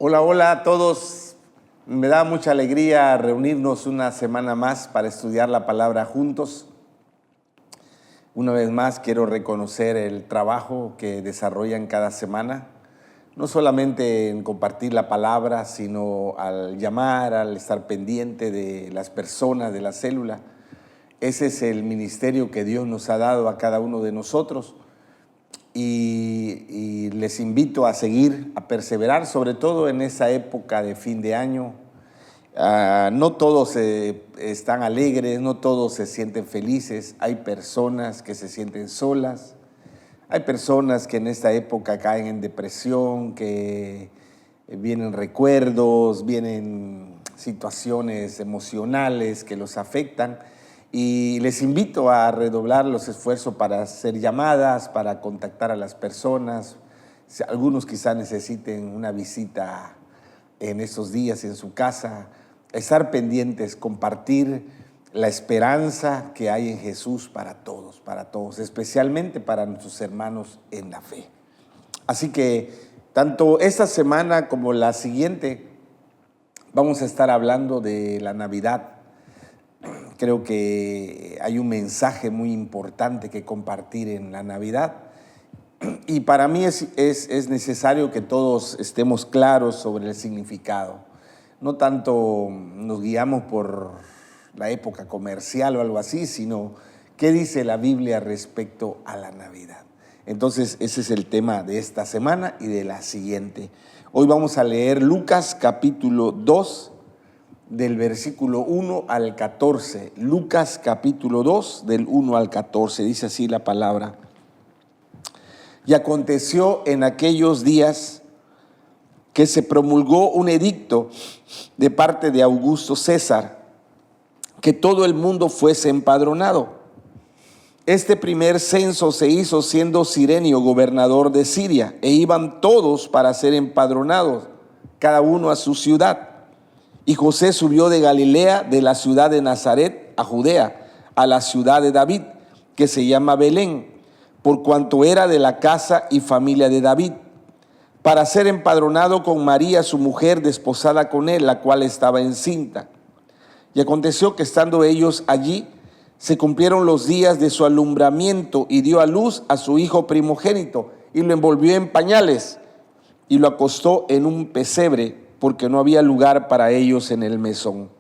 Hola, hola a todos. Me da mucha alegría reunirnos una semana más para estudiar la palabra juntos. Una vez más quiero reconocer el trabajo que desarrollan cada semana, no solamente en compartir la palabra, sino al llamar, al estar pendiente de las personas, de la célula. Ese es el ministerio que Dios nos ha dado a cada uno de nosotros. Y les invito a seguir, a perseverar, sobre todo en esa época de fin de año. No todos están alegres, no todos se sienten felices. Hay personas que se sienten solas, hay personas que en esta época caen en depresión, que vienen recuerdos, vienen situaciones emocionales que los afectan. Y les invito a redoblar los esfuerzos para hacer llamadas, para contactar a las personas. Algunos quizás necesiten una visita en esos días en su casa. Estar pendientes, compartir la esperanza que hay en Jesús para todos, especialmente para nuestros hermanos en la fe. Así que tanto esta semana como la siguiente vamos a estar hablando de la Navidad. Creo que hay un mensaje muy importante que compartir en la Navidad y para mí es necesario que todos estemos claros sobre el significado. No tanto nos guiamos por la época comercial o algo así, sino qué dice la Biblia respecto a la Navidad. Entonces ese es el tema de esta semana y de la siguiente. Hoy vamos a leer Lucas capítulo 2, del versículo 1 al 14, Lucas capítulo 2, del 1 al 14, dice así la palabra. Y aconteció en aquellos días que se promulgó un edicto de parte de Augusto César, que todo el mundo fuese empadronado. Este primer censo se hizo siendo Cirenio gobernador de Siria, e iban todos para ser empadronados, cada uno a su ciudad. Y José subió de Galilea, de la ciudad de Nazaret, a Judea, a la ciudad de David, que se llama Belén, por cuanto era de la casa y familia de David, para ser empadronado con María, su mujer, desposada con él, la cual estaba encinta. Y aconteció que estando ellos allí, se cumplieron los días de su alumbramiento, y dio a luz a su hijo primogénito, y lo envolvió en pañales, y lo acostó en un pesebre, porque no había lugar para ellos en el mesón.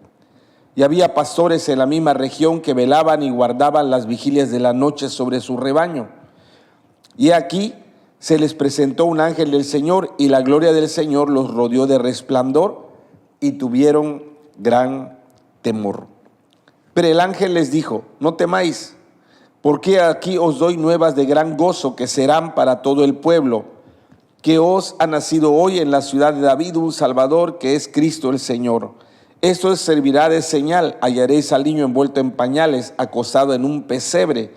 Y había pastores en la misma región que velaban y guardaban las vigilias de la noche sobre su rebaño. Y aquí se les presentó un ángel del Señor, y la gloria del Señor los rodeó de resplandor, y tuvieron gran temor. Pero el ángel les dijo: no temáis, porque aquí os doy nuevas de gran gozo, que serán para todo el pueblo, que os ha nacido hoy en la ciudad de David un Salvador, que es Cristo el Señor. Esto os servirá de señal: hallaréis al niño envuelto en pañales, acostado en un pesebre.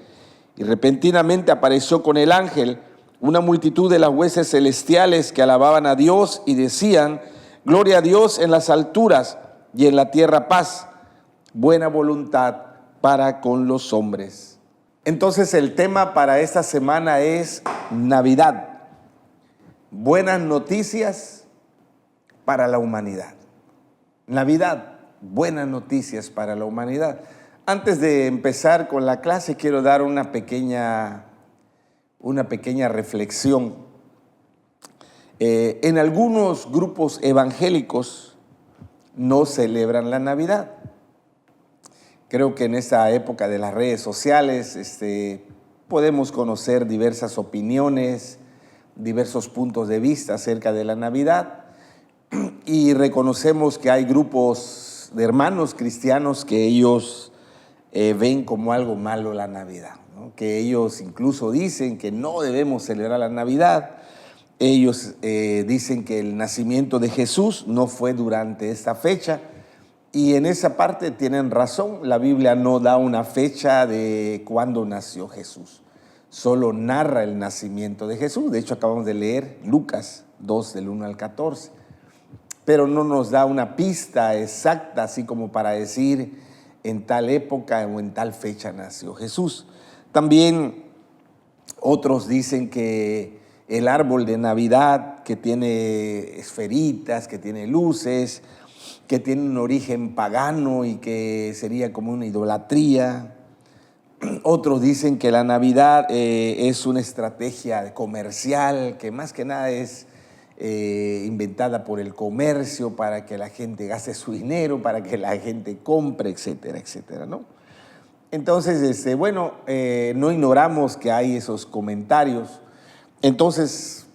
Y repentinamente apareció con el ángel una multitud de las huestes celestiales que alababan a Dios y decían: gloria a Dios en las alturas, y en la tierra paz, buena voluntad para con los hombres. Entonces el tema para esta semana es Navidad. Buenas noticias para la humanidad. Navidad, buenas noticias para la humanidad. Antes de empezar con la clase, quiero dar una pequeña reflexión. En algunos grupos evangélicos no celebran la Navidad. Creo que en esta época de las redes sociales podemos conocer diversas opiniones, diversos puntos de vista acerca de la Navidad, y reconocemos que hay grupos de hermanos cristianos que ellos ven como algo malo la Navidad, ¿no? Que ellos incluso dicen que no debemos celebrar la Navidad. Ellos dicen que el nacimiento de Jesús no fue durante esta fecha, y en esa parte tienen razón. La Biblia no da una fecha de cuándo nació Jesús. Solo narra el nacimiento de Jesús. De hecho, acabamos de leer Lucas 2, del 1 al 14. Pero no nos da una pista exacta, así como para decir en tal época o en tal fecha nació Jesús. También otros dicen que el árbol de Navidad que tiene esferitas, que tiene luces, que tiene un origen pagano y que sería como una idolatría. Otros dicen que la Navidad es una estrategia comercial, que más que nada es inventada por el comercio para que la gente gaste su dinero, para que la gente compre, etcétera, etcétera, ¿no? Entonces, no ignoramos que hay esos comentarios. Entonces,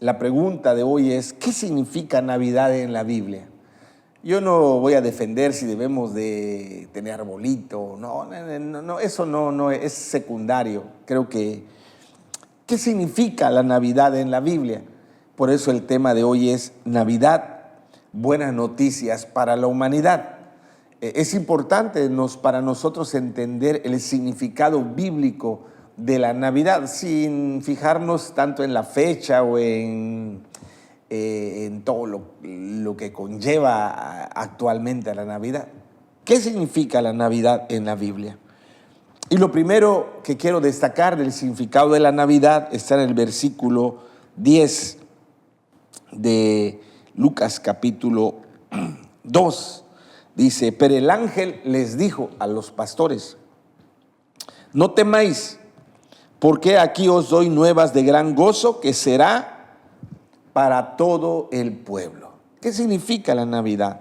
la pregunta de hoy es, ¿qué significa Navidad en la Biblia? Yo no voy a defender si debemos de tener arbolito, no, eso no es secundario. Creo que, ¿qué significa la Navidad en la Biblia? Por eso el tema de hoy es Navidad, buenas noticias para la humanidad. Es importante para nosotros entender el significado bíblico de la Navidad, sin fijarnos tanto en la fecha o en todo lo que conlleva actualmente a la Navidad. ¿Qué significa la Navidad en la Biblia? Y lo primero que quiero destacar del significado de la Navidad está en el versículo 10 de Lucas capítulo 2. Dice, pero el ángel les dijo a los pastores, no temáis, porque aquí os doy nuevas de gran gozo que será para todo el pueblo. ¿Qué significa la Navidad?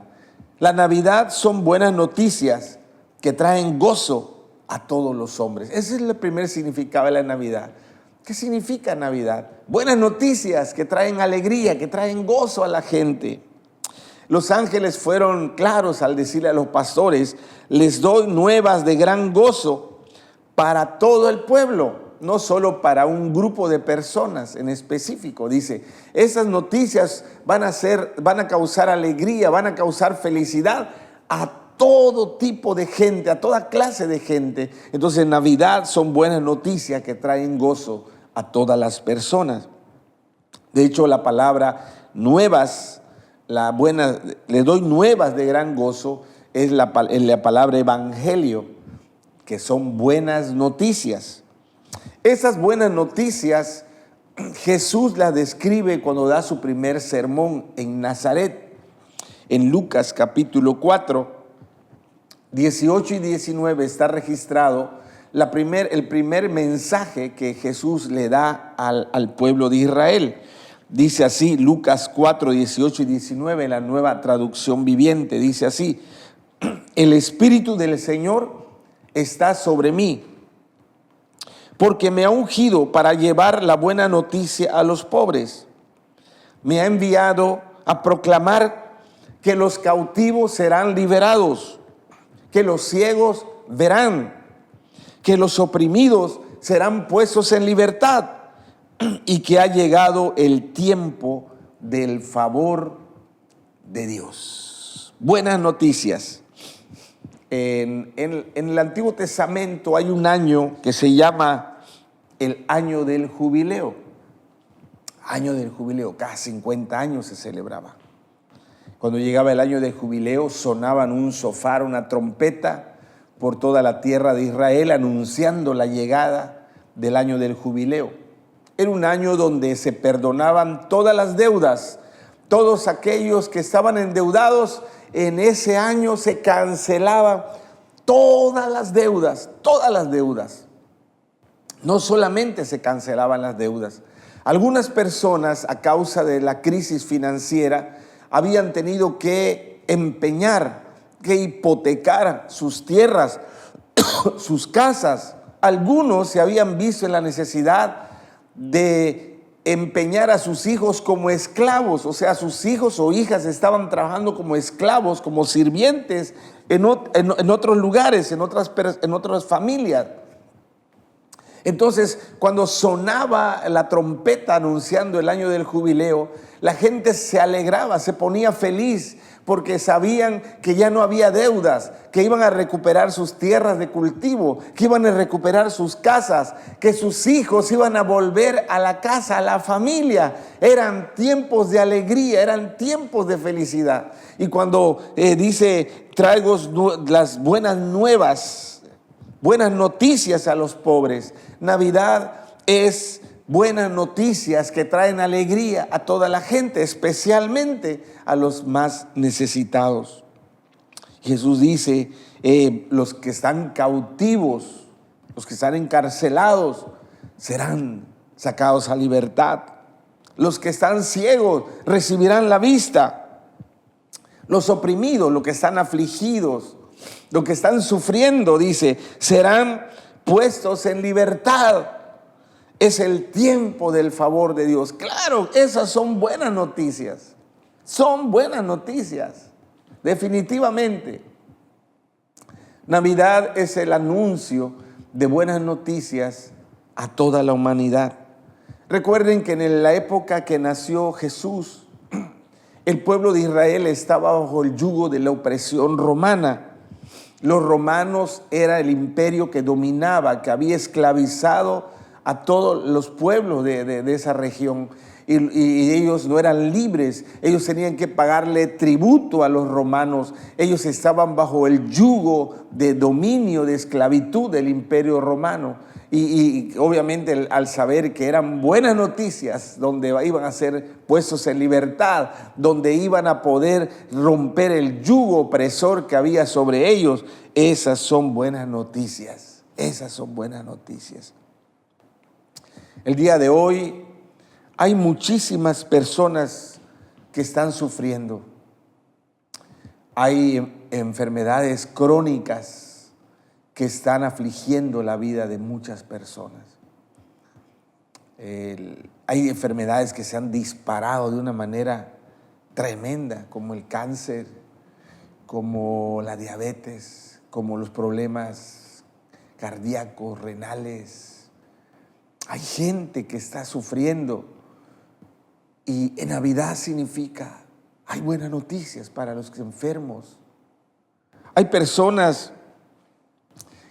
La Navidad son buenas noticias que traen gozo a todos los hombres. Ese es el primer significado de la Navidad. ¿Qué significa Navidad? Buenas noticias que traen alegría, que traen gozo a la gente. Los ángeles fueron claros al decirle a los pastores, les doy nuevas de gran gozo para todo el pueblo, no solo para un grupo de personas en específico. Dice, esas noticias van a causar alegría, van a causar felicidad a todo tipo de gente, a toda clase de gente. Entonces, Navidad son buenas noticias que traen gozo a todas las personas. De hecho, la palabra nuevas, le doy nuevas de gran gozo, es la palabra evangelio, que son buenas noticias. Esas buenas noticias Jesús las describe cuando da su primer sermón en Nazaret. En Lucas capítulo 4, 18 y 19 está registrado el primer mensaje que Jesús le da al pueblo de Israel. Dice así, Lucas 4, 18 y 19, la Nueva Traducción Viviente, dice así, el Espíritu del Señor está sobre mí, porque me ha ungido para llevar la buena noticia a los pobres. Me ha enviado a proclamar que los cautivos serán liberados, que los ciegos verán, que los oprimidos serán puestos en libertad, y que ha llegado el tiempo del favor de Dios. Buenas noticias. En el Antiguo Testamento hay un año que se llama el año del jubileo. Año del jubileo, cada 50 años se celebraba. Cuando llegaba el año del jubileo, sonaban un shofar, una trompeta por toda la tierra de Israel, anunciando la llegada del año del jubileo. Era un año donde se perdonaban todas las deudas. Todos aquellos que estaban endeudados, en ese año se cancelaban todas las deudas, todas las deudas. No solamente se cancelaban las deudas. Algunas personas, a causa de la crisis financiera, habían tenido que empeñar, que hipotecar sus tierras, sus casas. Algunos se habían visto en la necesidad de empeñar a sus hijos como esclavos, o sea, sus hijos o hijas estaban trabajando como esclavos, como sirvientes en otros lugares, en otras familias. Entonces, cuando sonaba la trompeta anunciando el año del jubileo, la gente se alegraba, se ponía feliz, porque sabían que ya no había deudas, que iban a recuperar sus tierras de cultivo, que iban a recuperar sus casas, que sus hijos iban a volver a la casa, a la familia. Eran tiempos de alegría, eran tiempos de felicidad. Y cuando dice, traigo las buenas nuevas, buenas noticias a los pobres, Navidad es buenas noticias que traen alegría a toda la gente, especialmente a los más necesitados. Jesús dice, los que están cautivos, los que están encarcelados, serán sacados a libertad. Los que están ciegos recibirán la vista. Los oprimidos, los que están afligidos, los que están sufriendo, dice, serán puestos en libertad. Es el tiempo del favor de Dios. Claro, esas son buenas noticias. Son buenas noticias, definitivamente. Navidad es el anuncio de buenas noticias a toda la humanidad. Recuerden que en la época que nació Jesús, el pueblo de Israel estaba bajo el yugo de la opresión romana. Los romanos era el imperio que dominaba, que había esclavizado a todos los pueblos de esa región. Y ellos no eran libres, ellos tenían que pagarle tributo a los romanos. Ellos estaban bajo el yugo de dominio, de esclavitud del imperio romano. Y obviamente al saber que eran buenas noticias, donde iban a ser puestos en libertad, donde iban a poder romper el yugo opresor que había sobre ellos, esas son buenas noticias, esas son buenas noticias. El día de hoy hay muchísimas personas que están sufriendo. Hay enfermedades crónicas que están afligiendo la vida de muchas personas. Hay enfermedades que se han disparado de una manera tremenda, como el cáncer, como la diabetes, como los problemas cardíacos, renales. Hay gente que está sufriendo y en Navidad significa, hay buenas noticias para los enfermos. Hay personas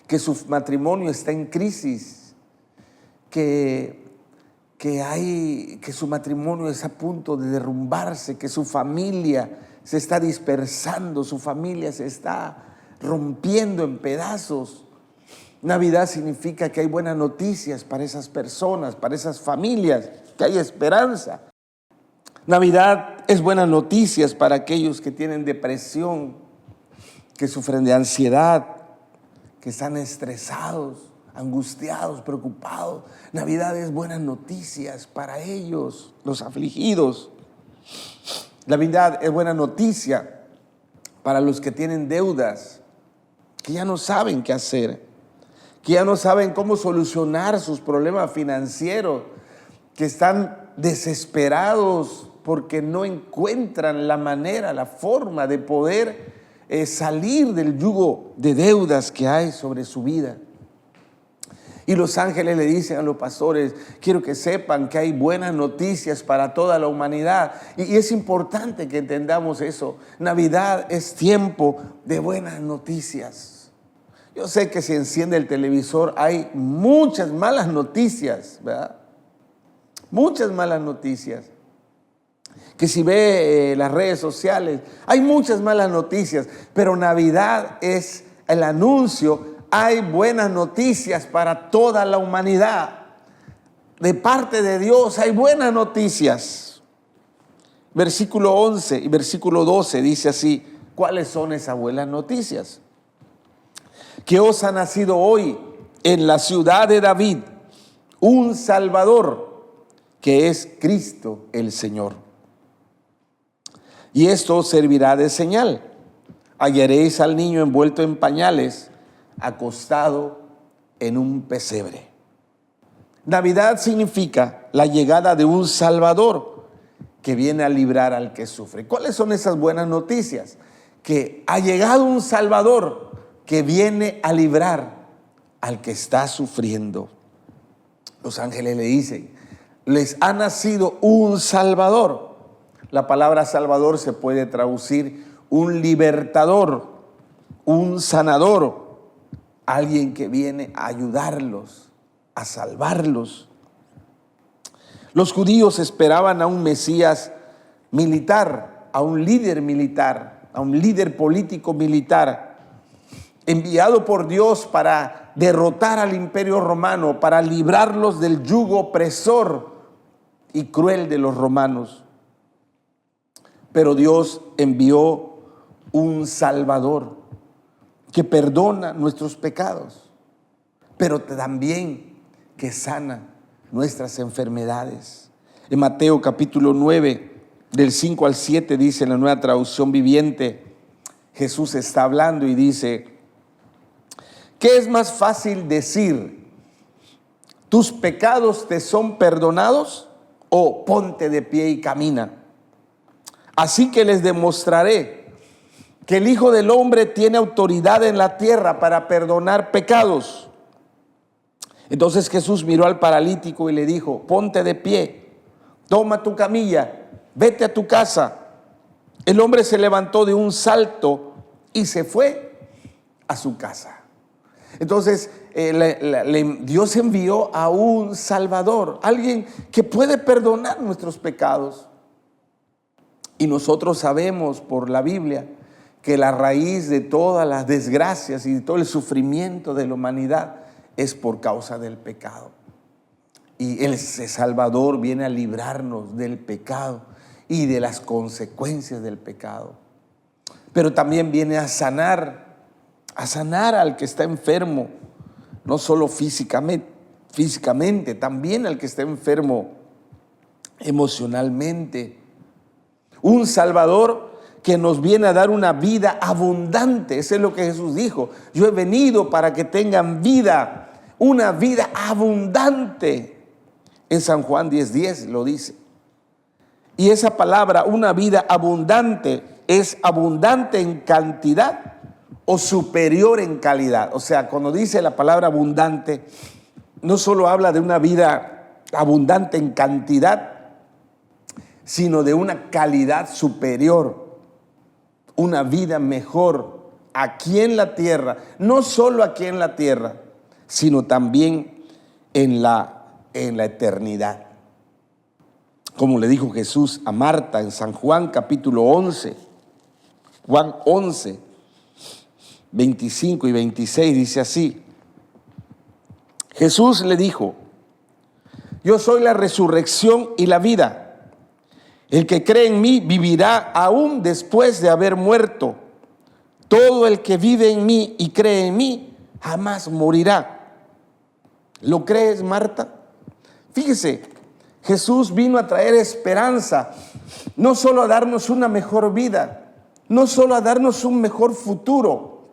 que su matrimonio está en crisis, que su matrimonio está a punto de derrumbarse, que su familia se está dispersando, su familia se está rompiendo en pedazos. Navidad significa que hay buenas noticias para esas personas, para esas familias, que hay esperanza. Navidad es buenas noticias para aquellos que tienen depresión, que sufren de ansiedad, que están estresados, angustiados, preocupados. Navidad es buenas noticias para ellos, los afligidos. Navidad es buena noticia para los que tienen deudas, que ya no saben qué hacer, que ya no saben cómo solucionar sus problemas financieros, que están desesperados porque no encuentran la manera, la forma de poder salir del yugo de deudas que hay sobre su vida. Y los ángeles le dicen a los pastores, quiero que sepan que hay buenas noticias para toda la humanidad. Y es importante que entendamos eso. Navidad es tiempo de buenas noticias. Yo sé que si enciende el televisor hay muchas malas noticias, ¿verdad? Muchas malas noticias. Que si ve las redes sociales, hay muchas malas noticias, pero Navidad es el anuncio, hay buenas noticias para toda la humanidad. De parte de Dios hay buenas noticias. Versículo 11 y versículo 12 dice así, ¿cuáles son esas buenas noticias? Que os ha nacido hoy en la ciudad de David un Salvador, que es Cristo el Señor. Y esto os servirá de señal. Hallaréis al niño envuelto en pañales, acostado en un pesebre. Navidad significa la llegada de un Salvador que viene a librar al que sufre. ¿Cuáles son esas buenas noticias? Que ha llegado un Salvador que viene a librar al que está sufriendo. Los ángeles le dicen, les ha nacido un Salvador. La palabra Salvador se puede traducir un libertador, un sanador, alguien que viene a ayudarlos, a salvarlos. Los judíos esperaban a un Mesías militar, a un líder militar, a un líder político militar, enviado por Dios para derrotar al imperio romano, para librarlos del yugo opresor y cruel de los romanos. Pero Dios envió un Salvador que perdona nuestros pecados, pero también que sana nuestras enfermedades. En Mateo capítulo 9, del 5 al 7, dice en la Nueva Traducción Viviente, Jesús está hablando y dice: ¿qué es más fácil decir? ¿Tus pecados te son perdonados? O ponte de pie y camina. Así que les demostraré que el Hijo del Hombre tiene autoridad en la tierra para perdonar pecados. Entonces Jesús miró al paralítico y le dijo: ponte de pie, toma tu camilla, vete a tu casa. El hombre se levantó de un salto y se fue a su casa. Entonces Dios envió a un Salvador, alguien que puede perdonar nuestros pecados. Y nosotros sabemos por la Biblia que la raíz de todas las desgracias y de todo el sufrimiento de la humanidad es por causa del pecado. Y ese Salvador viene a librarnos del pecado y de las consecuencias del pecado. Pero también viene a sanar al que está enfermo, no solo físicamente, también al que está enfermo emocionalmente. Un Salvador que nos viene a dar una vida abundante. Eso es lo que Jesús dijo: yo he venido para que tengan vida, una vida abundante. En San Juan 10:10 lo dice. Y esa palabra, una vida abundante, es abundante en cantidad o superior en calidad. O sea, cuando dice la palabra abundante, no solo habla de una vida abundante en cantidad, sino de una calidad superior, una vida mejor aquí en la tierra, no solo aquí en la tierra, sino también en la eternidad. Como le dijo Jesús a Marta en San Juan capítulo 11, Juan 11, 25 y 26 dice así: Jesús le dijo: yo soy la resurrección y la vida. El que cree en mí vivirá aún después de haber muerto. Todo el que vive en mí y cree en mí jamás morirá. ¿Lo crees, Marta? Fíjese, Jesús vino a traer esperanza, no solo a darnos una mejor vida, no solo a darnos un mejor futuro,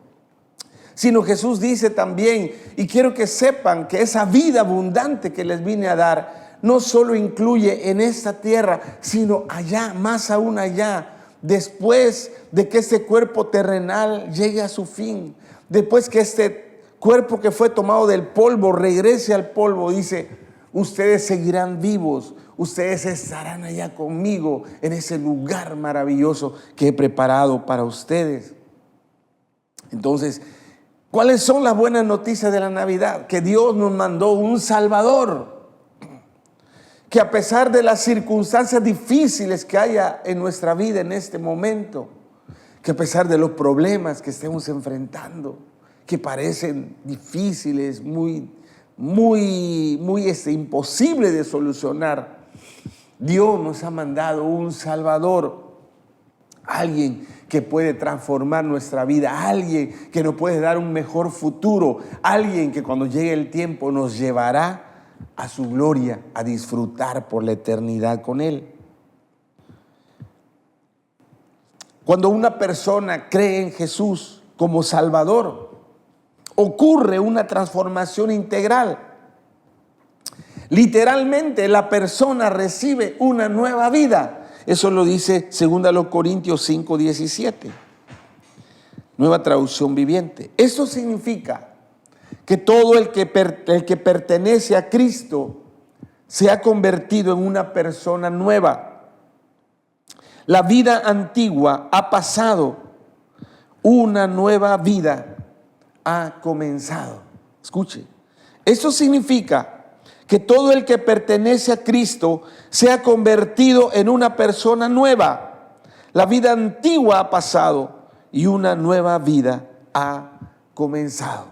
sino Jesús dice también, y quiero que sepan que esa vida abundante que les vine a dar, no solo incluye en esta tierra, sino allá, más aún allá, después de que este cuerpo terrenal llegue a su fin, después que este cuerpo que fue tomado del polvo regrese al polvo, dice: ustedes seguirán vivos, ustedes estarán allá conmigo en ese lugar maravilloso que he preparado para ustedes. Entonces, ¿cuáles son las buenas noticias de la Navidad? Que Dios nos mandó un Salvador, que a pesar de las circunstancias difíciles que haya en nuestra vida en este momento, que a pesar de los problemas que estemos enfrentando, que parecen difíciles, muy imposible de solucionar, Dios nos ha mandado un Salvador, alguien que puede transformar nuestra vida, alguien que nos puede dar un mejor futuro, alguien que cuando llegue el tiempo nos llevará a su gloria, a disfrutar por la eternidad con Él. Cuando una persona cree en Jesús como Salvador, ocurre una transformación integral. Literalmente la persona recibe una nueva vida. Eso lo dice 2 Corintios 5:17, Nueva Traducción Viviente. Esto significa que todo el que pertenece a Cristo se ha convertido en una persona nueva. La vida antigua ha pasado, una nueva vida ha comenzado. Escuche, esto significa que todo el que pertenece a Cristo se ha convertido en una persona nueva. La vida antigua ha pasado y una nueva vida ha comenzado.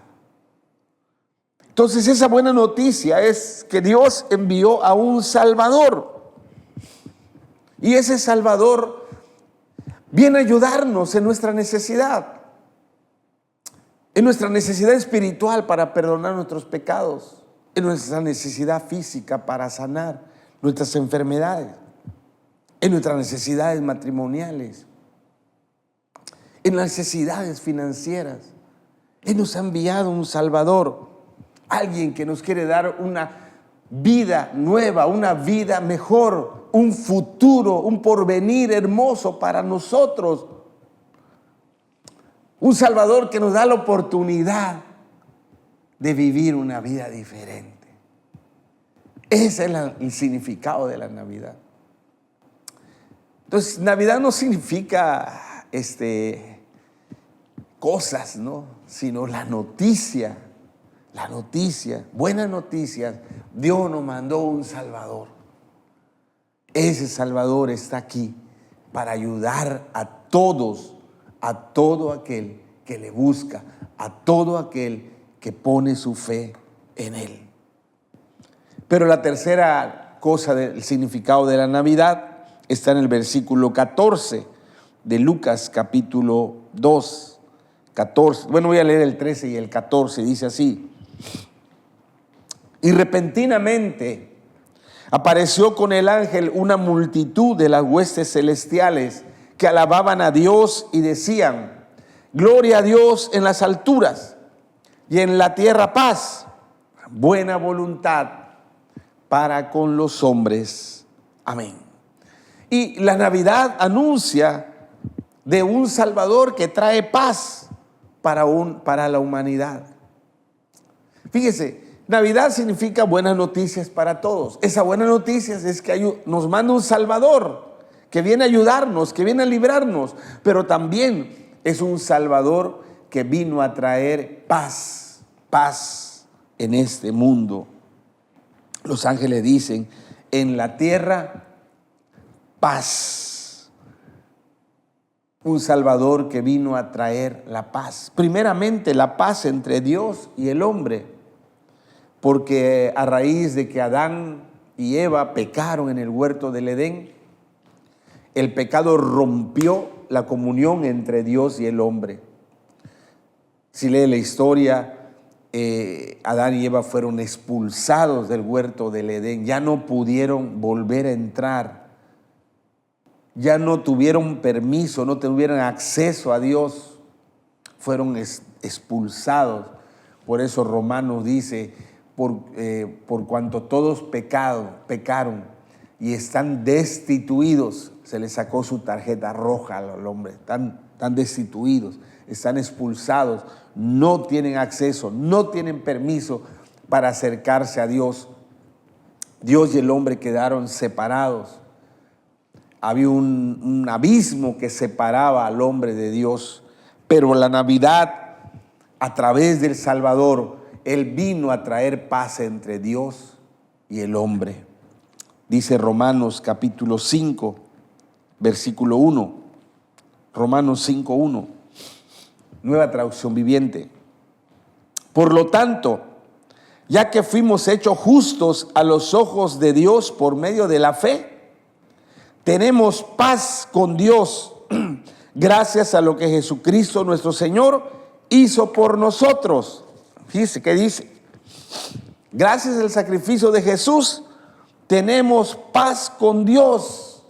Entonces esa buena noticia es que Dios envió a un Salvador. Y ese Salvador viene a ayudarnos en nuestra necesidad. En nuestra necesidad espiritual para perdonar nuestros pecados. En nuestra necesidad física para sanar nuestras enfermedades. En nuestras necesidades matrimoniales. En las necesidades financieras. Él nos ha enviado un Salvador. Alguien que nos quiere dar una vida nueva, una vida mejor, un futuro, un porvenir hermoso para nosotros. Un Salvador que nos da la oportunidad de vivir una vida diferente. Ese es el significado de la Navidad. Entonces, Navidad no significa cosas, ¿no? Sino la noticia. La noticia, buenas noticias, Dios nos mandó un Salvador. Ese Salvador está aquí para ayudar a todos, a todo aquel que le busca, a todo aquel que pone su fe en Él. Pero la tercera cosa del significado de la Navidad está en el versículo 14 de Lucas capítulo 2, 14. Bueno, voy a leer el 13 y el 14, dice así. Y repentinamente apareció con el ángel una multitud de las huestes celestiales que alababan a Dios y decían: gloria a Dios en las alturas y en la tierra paz, buena voluntad para con los hombres. Amén. Y la Navidad anuncia de un Salvador que trae paz para la humanidad. Fíjese, Navidad significa buenas noticias para todos. Esa buena noticia es que nos manda un Salvador que viene a ayudarnos, que viene a librarnos, pero también es un Salvador que vino a traer paz, paz en este mundo. Los ángeles dicen: en la tierra, paz. Un Salvador que vino a traer la paz. Primeramente, la paz entre Dios y el hombre. Porque a raíz de que Adán y Eva pecaron en el huerto del Edén, el pecado rompió la comunión entre Dios y el hombre. Si lee la historia, Adán y Eva fueron expulsados del huerto del Edén. Ya no pudieron volver a entrar. Ya no tuvieron permiso, no tuvieron acceso a Dios. Fueron expulsados. Por eso Romanos dice: por cuanto todos pecaron y están destituidos, se les sacó su tarjeta roja al hombre, están destituidos, están expulsados, no tienen acceso, no tienen permiso para acercarse a Dios. Dios y el hombre quedaron separados. Había un abismo que separaba al hombre de Dios, pero la Navidad, a través del Salvador, Él vino a traer paz entre Dios y el hombre. Dice Romanos capítulo 5, versículo 1. Romanos 5, 1. Nueva traducción viviente. Por lo tanto, ya que fuimos hechos justos a los ojos de Dios por medio de la fe, tenemos paz con Dios gracias a lo que Jesucristo nuestro Señor hizo por nosotros. Fíjese qué dice: gracias al sacrificio de Jesús tenemos paz con Dios.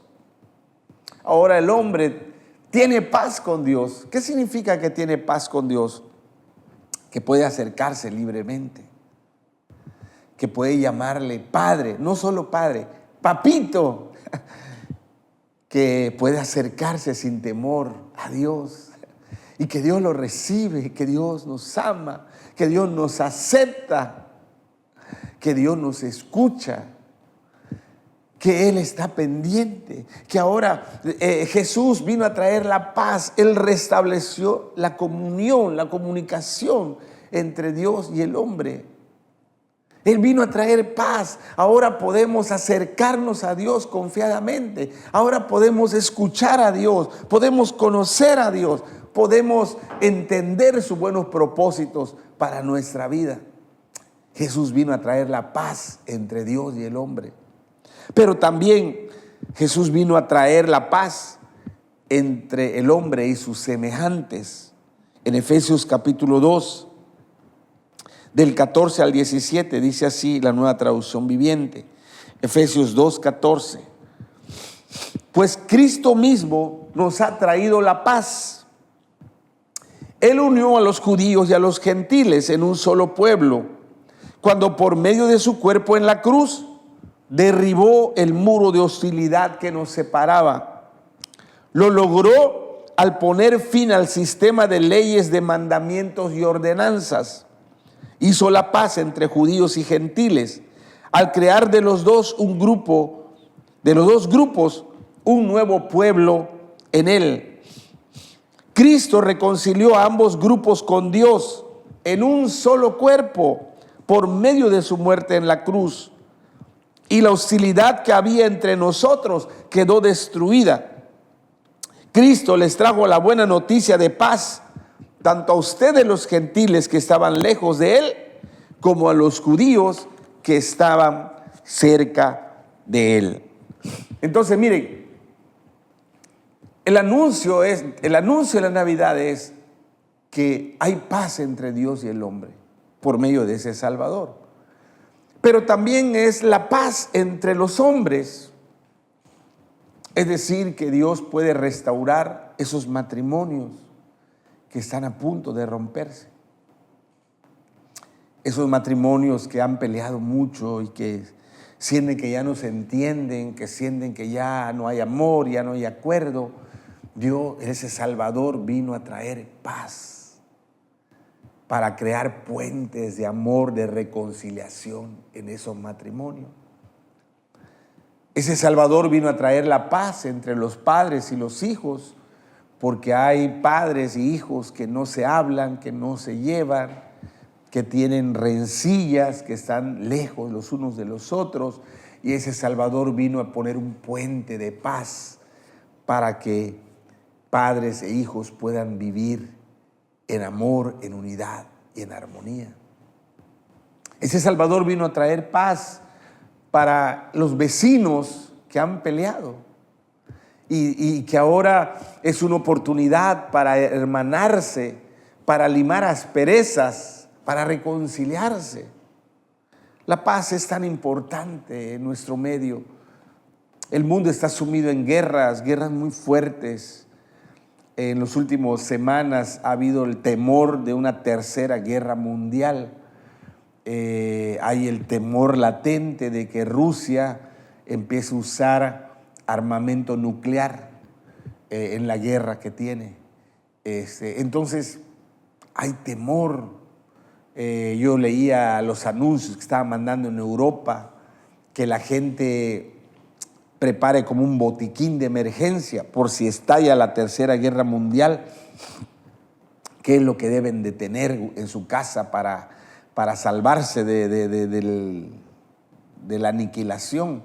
Ahora el hombre tiene paz con Dios. ¿Qué significa que tiene paz con Dios? Que puede acercarse libremente, que puede llamarle Padre, no solo Padre, Papito, que puede acercarse sin temor a Dios y que Dios lo recibe, que Dios nos ama, que Dios nos acepta, que Dios nos escucha, que Él está pendiente, que ahora Jesús vino a traer la paz. Él restableció la comunión, la comunicación entre Dios y el hombre. Él vino a traer paz. Ahora podemos acercarnos a Dios confiadamente. Ahora podemos escuchar a Dios, podemos conocer a Dios, podemos entender sus buenos propósitos para nuestra vida. Jesús vino a traer la paz entre Dios y el hombre. Pero también Jesús vino a traer la paz entre el hombre y sus semejantes. En Efesios capítulo 2, del 14 al 17, dice así la Nueva Traducción Viviente. Efesios 2, 14. Pues Cristo mismo nos ha traído la paz. Él unió a los judíos y a los gentiles en un solo pueblo, cuando por medio de su cuerpo en la cruz derribó el muro de hostilidad que nos separaba. Lo logró al poner fin al sistema de leyes, de mandamientos y ordenanzas. Hizo la paz entre judíos y gentiles, al crear de los dos grupos, un nuevo pueblo en él. Cristo reconcilió a ambos grupos con Dios en un solo cuerpo por medio de su muerte en la cruz. Y la hostilidad que había entre nosotros quedó destruida. Cristo les trajo la buena noticia de paz, tanto a ustedes los gentiles que estaban lejos de él, como a los judíos que estaban cerca de él. Entonces, miren, el anuncio de la Navidad es que hay paz entre Dios y el hombre por medio de ese Salvador. Pero también es la paz entre los hombres. Es decir, que Dios puede restaurar esos matrimonios que están a punto de romperse. Esos matrimonios que han peleado mucho y que sienten que ya no se entienden, que sienten que ya no hay amor, ya no hay acuerdo. Dios, ese Salvador, vino a traer paz para crear puentes de amor, de reconciliación en esos matrimonios. Ese Salvador vino a traer la paz entre los padres y los hijos, porque hay padres y hijos que no se hablan, que no se llevan, que tienen rencillas, que están lejos los unos de los otros, y ese Salvador vino a poner un puente de paz para que padres e hijos puedan vivir en amor, en unidad y en armonía. Ese Salvador vino a traer paz para los vecinos que han peleado y que ahora es una oportunidad para hermanarse, para limar asperezas, para reconciliarse. La paz es tan importante en nuestro medio. El mundo está sumido en guerras muy fuertes. En las últimas semanas ha habido el temor de una tercera guerra mundial. Hay el temor latente de que Rusia empiece a usar armamento nuclear en la guerra que tiene. Entonces hay temor. Yo leía los anuncios que estaban mandando en Europa, que la gente prepare como un botiquín de emergencia por si estalla la tercera guerra mundial. ¿Qué es lo que deben de tener en su casa para salvarse de la aniquilación?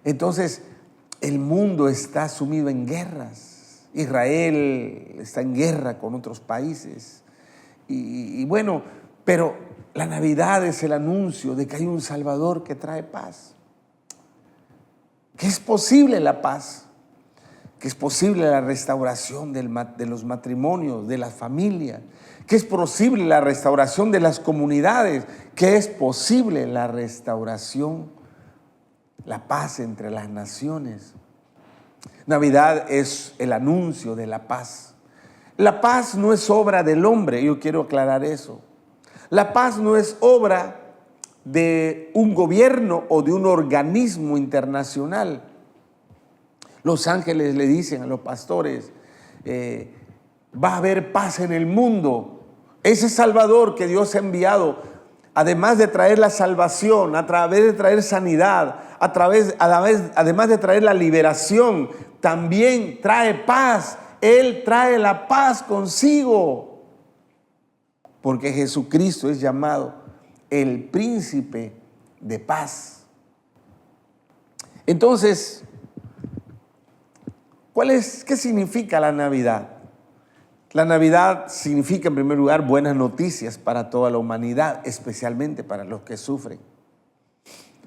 Entonces, el mundo está sumido en guerras. Israel está en guerra con otros países. Y bueno, pero la Navidad es el anuncio de que hay un Salvador que trae paz. Que es posible la paz, que es posible la restauración de los matrimonios, de las familias, que es posible la restauración de las comunidades, que es posible la restauración, la paz entre las naciones. Navidad es el anuncio de la paz. La paz no es obra del hombre, yo quiero aclarar eso. La paz no es obra de un gobierno o de un organismo internacional. Los ángeles le dicen a los pastores, va a haber paz en el mundo. Ese Salvador que Dios ha enviado, además de traer la salvación, a través de traer sanidad, además de traer la liberación, también trae paz. Él trae la paz consigo, porque Jesucristo es llamado el príncipe de paz. Entonces, ¿qué significa la Navidad? La Navidad significa, en primer lugar, buenas noticias para toda la humanidad, especialmente para los que sufren.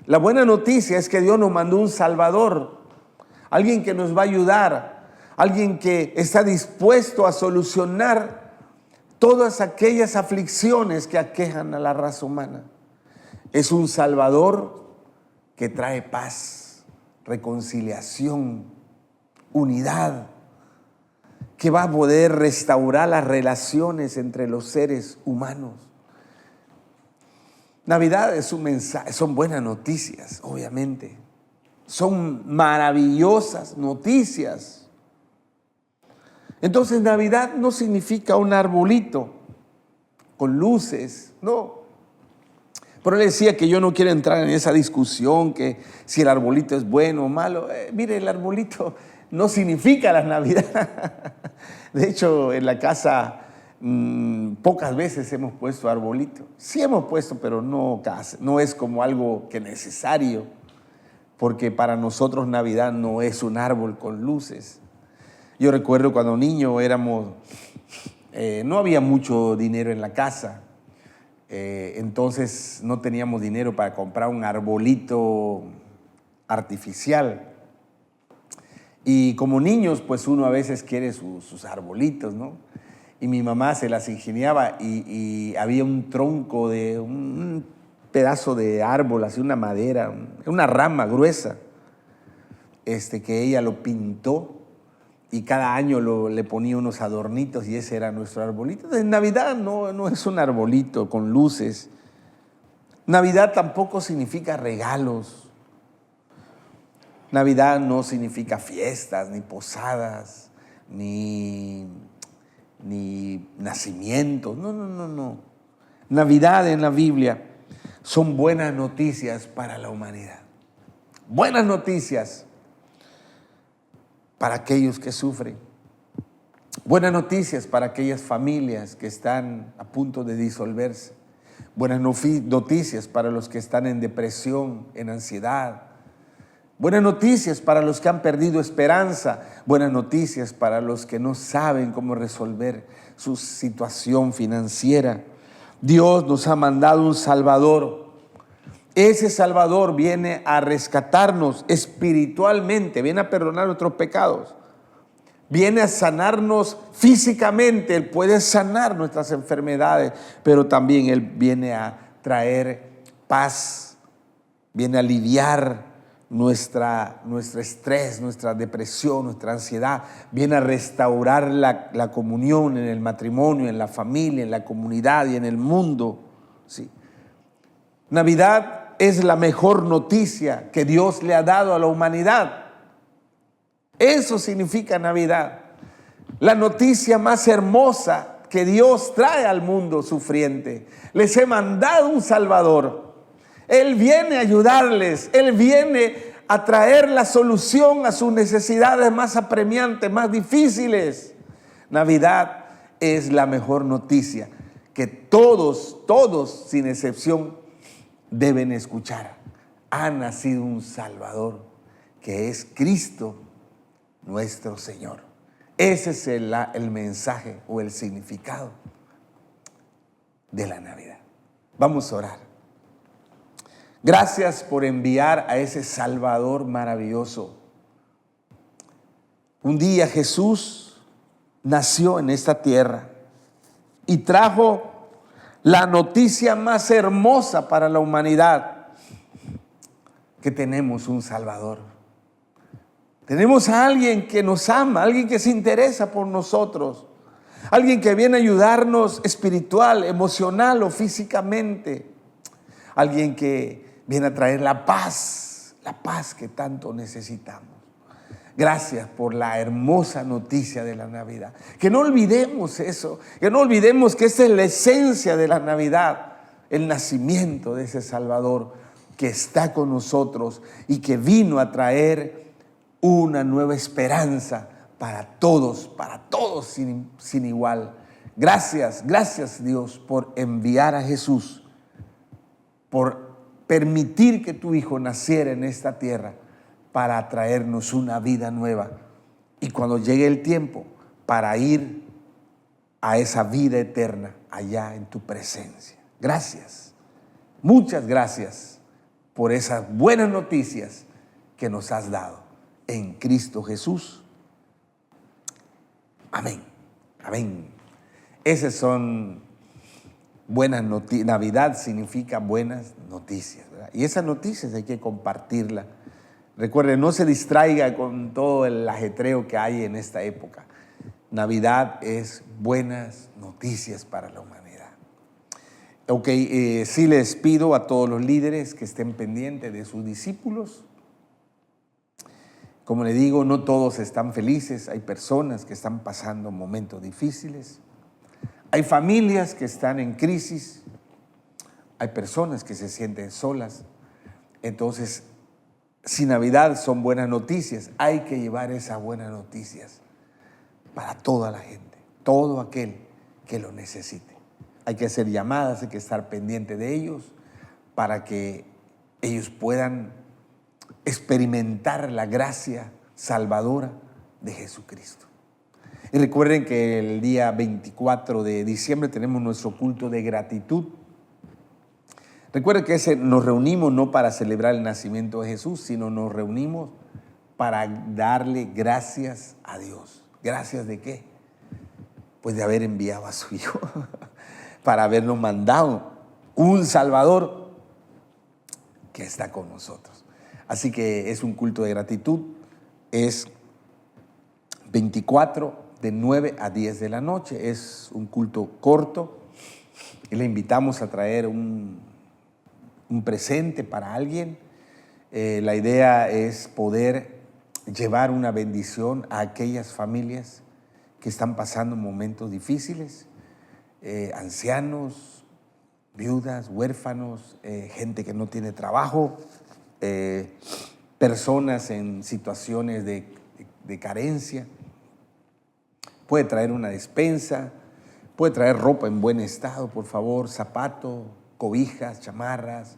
La buena noticia es que Dios nos mandó un Salvador, alguien que nos va a ayudar, alguien que está dispuesto a solucionar todas aquellas aflicciones que aquejan a la raza humana. Es un Salvador que trae paz, reconciliación, unidad, que va a poder restaurar las relaciones entre los seres humanos. Navidad es un mensaje, son buenas noticias, obviamente. Son maravillosas noticias. Entonces, Navidad no significa un arbolito con luces, no. Pero le decía que yo no quiero entrar en esa discusión que si el arbolito es bueno o malo. Mire, el arbolito no significa la Navidad. De hecho, en la casa pocas veces hemos puesto arbolito. Sí hemos puesto, pero no es como algo que necesario, porque para nosotros Navidad no es un árbol con luces. Yo recuerdo cuando niño no había mucho dinero en la casa. Entonces no teníamos dinero para comprar un arbolito artificial. Y como niños, pues uno a veces quiere sus arbolitos, ¿no? Y mi mamá se las ingeniaba y había un tronco de un pedazo de árbol, así una madera, una rama gruesa, que ella lo pintó y cada año le ponía unos adornitos y ese era nuestro arbolito. En Navidad no es un arbolito con luces. Navidad tampoco significa regalos. Navidad no significa fiestas, ni posadas, ni nacimientos. No. Navidad en la Biblia son buenas noticias para la humanidad. Buenas noticias para aquellos que sufren. Buenas noticias para aquellas familias que están a punto de disolverse. Buenas noticias para los que están en depresión, en ansiedad. Buenas noticias para los que han perdido esperanza. Buenas noticias para los que no saben cómo resolver su situación financiera. Dios nos ha mandado un Salvador. Ese Salvador viene a rescatarnos espiritualmente, viene a perdonar nuestros pecados, viene a sanarnos físicamente. Él puede sanar nuestras enfermedades, pero también Él viene a traer paz, viene a aliviar nuestro estrés, nuestra depresión, nuestra ansiedad, viene a restaurar la comunión en el matrimonio, en la familia, en la comunidad y en el mundo. Sí. Navidad es la mejor noticia que Dios le ha dado a la humanidad. Eso significa Navidad. La noticia más hermosa que Dios trae al mundo sufriente. Les he mandado un Salvador. Él viene a ayudarles. Él viene a traer la solución a sus necesidades más apremiantes, más difíciles. Navidad es la mejor noticia que todos, sin excepción, deben escuchar. Ha nacido un Salvador, que es Cristo nuestro Señor. Ese es el mensaje o el significado de la Navidad. Vamos a orar. Gracias por enviar a ese Salvador maravilloso. Un día Jesús nació en esta tierra y trajo la noticia más hermosa para la humanidad, que tenemos un Salvador. Tenemos a alguien que nos ama, alguien que se interesa por nosotros, alguien que viene a ayudarnos espiritual, emocional o físicamente, alguien que viene a traer la paz que tanto necesitamos. Gracias por la hermosa noticia de la Navidad. Que no olvidemos eso, que no olvidemos que esa es la esencia de la Navidad, el nacimiento de ese Salvador que está con nosotros y que vino a traer una nueva esperanza para todos sin igual. Gracias Dios por enviar a Jesús, por permitir que tu Hijo naciera en esta tierra para traernos una vida nueva. Y cuando llegue el tiempo para ir a esa vida eterna allá en tu presencia. Gracias, muchas gracias por esas buenas noticias que nos has dado en Cristo Jesús. Amén, amén. Esas son buenas noticias. Navidad significa buenas noticias, ¿verdad? Y esas noticias hay que compartirlas. Recuerde, no se distraiga con todo el ajetreo que hay en esta época. Navidad es buenas noticias para la humanidad. Ok, sí les pido a todos los líderes que estén pendientes de sus discípulos. Como le digo, no todos están felices, hay personas que están pasando momentos difíciles, hay familias que están en crisis, hay personas que se sienten solas. Entonces, si Navidad son buenas noticias, hay que llevar esas buenas noticias para toda la gente, todo aquel que lo necesite. Hay que hacer llamadas, hay que estar pendiente de ellos para que ellos puedan experimentar la gracia salvadora de Jesucristo. Y recuerden que el día 24 de diciembre tenemos nuestro culto de gratitud. Recuerden que nos reunimos no para celebrar el nacimiento de Jesús, sino nos reunimos para darle gracias a Dios. ¿Gracias de qué? Pues de haber enviado a su Hijo, para habernos mandado un Salvador que está con nosotros. Así que es un culto de gratitud, es 24 de 9 a 10 de la noche, es un culto corto y le invitamos a traer un presente para alguien. La idea es poder llevar una bendición a aquellas familias que están pasando momentos difíciles, ancianos, viudas, huérfanos, gente que no tiene trabajo, personas en situaciones de carencia. Puede traer una despensa, puede traer ropa en buen estado, por favor, zapatos, cobijas, chamarras,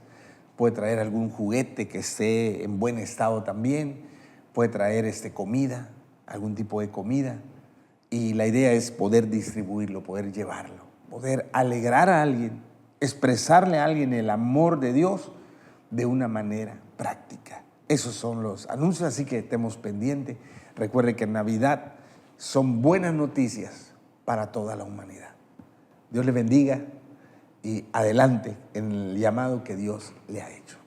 puede traer algún juguete que esté en buen estado también, puede traer comida, algún tipo de comida. Y la idea es poder distribuirlo, poder llevarlo, poder alegrar a alguien, expresarle a alguien el amor de Dios de una manera práctica. Esos son los anuncios, así que estemos pendientes. Recuerde que en Navidad son buenas noticias para toda la humanidad. Dios le bendiga y adelante en el llamado que Dios le ha hecho.